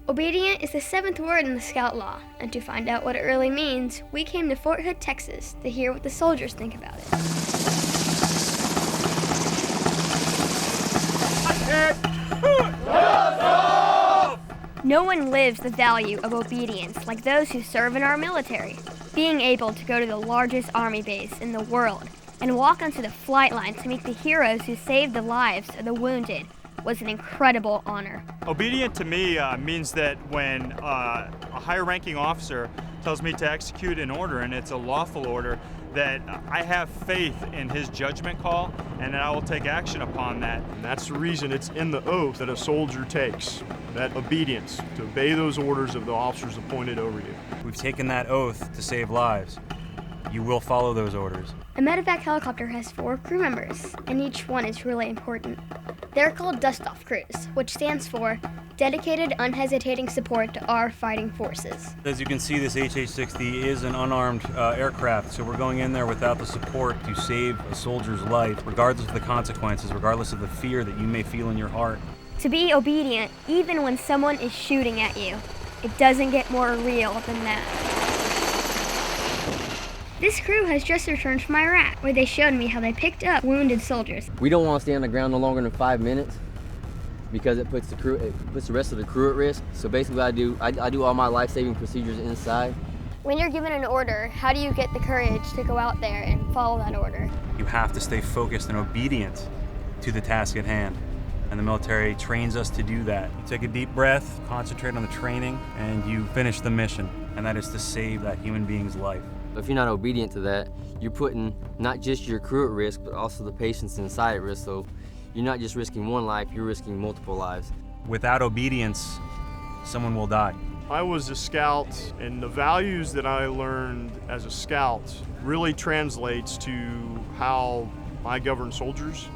Obedient is the 7th word in the Scout Law, and to find out what it really means, we came to Fort Hood, Texas to hear what the soldiers think about it. No one lives the value of obedience like those who serve in our military. Being able to go to the largest army base in the world and walk onto the flight line to meet the heroes who saved the lives of the wounded was an incredible honor. Obedient to me means that when a higher-ranking officer tells me to execute an order, and it's a lawful order, that I have faith in his judgment call and that I will take action upon that. And that's the reason it's in the oath that a soldier takes, that obedience, to obey those orders of the officers appointed over you. We've taken that oath to save lives. You will follow those orders. A medevac helicopter has 4 crew members, and each one is really important. They're called Dust-Off Crews, which stands for Dedicated Unhesitating Support to Our Fighting Forces. As you can see, this HH-60 is an unarmed aircraft, so we're going in there without the support to save a soldier's life, regardless of the consequences, regardless of the fear that you may feel in your heart. To be obedient, even when someone is shooting at you, it doesn't get more real than that. This crew has just returned from Iraq, where they showed me how they picked up wounded soldiers. We don't want to stay on the ground no longer than 5 minutes because it puts the rest of the crew at risk. So basically I do all my life-saving procedures inside. When you're given an order, how do you get the courage to go out there and follow that order? You have to stay focused and obedient to the task at hand. And the military trains us to do that. You take a deep breath, concentrate on the training, and you finish the mission. And that is to save that human being's life. If you're not obedient to that, you're putting not just your crew at risk, but also the patients inside at risk. So you're not just risking one life, you're risking multiple lives. Without obedience, someone will die. I was a scout, and the values that I learned as a scout really translates to how I govern soldiers,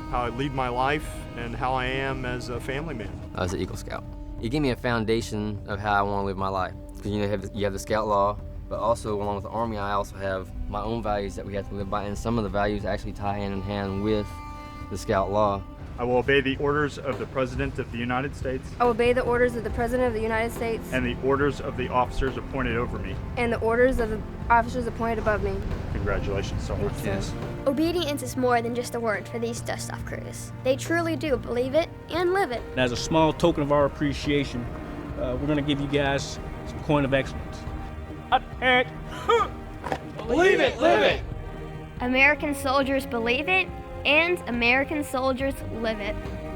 how I lead my life, and how I am as a family man. I was an Eagle Scout. It gave me a foundation of how I want to live my life. Because you have the Scout Law, but also along with the Army, I also have my own values that we have to live by, and some of the values actually tie hand in hand with the Scout Law. I will obey the orders of the President of the United States I will obey the orders of the President of the United States and the orders of the officers appointed over me. and the orders of the officers appointed above me. Congratulations, Soldier. Yes. Obedience is more than just a word for these Dust-Off Crews. They truly do believe it and live it. And as a small token of our appreciation, we're going to give you guys some coin of excellence. Believe it, live it. American soldiers believe it, and American soldiers live it.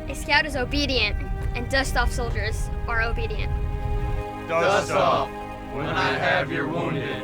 A scout is obedient, and Dust-Off soldiers are obedient. Dust off when I have your wounded.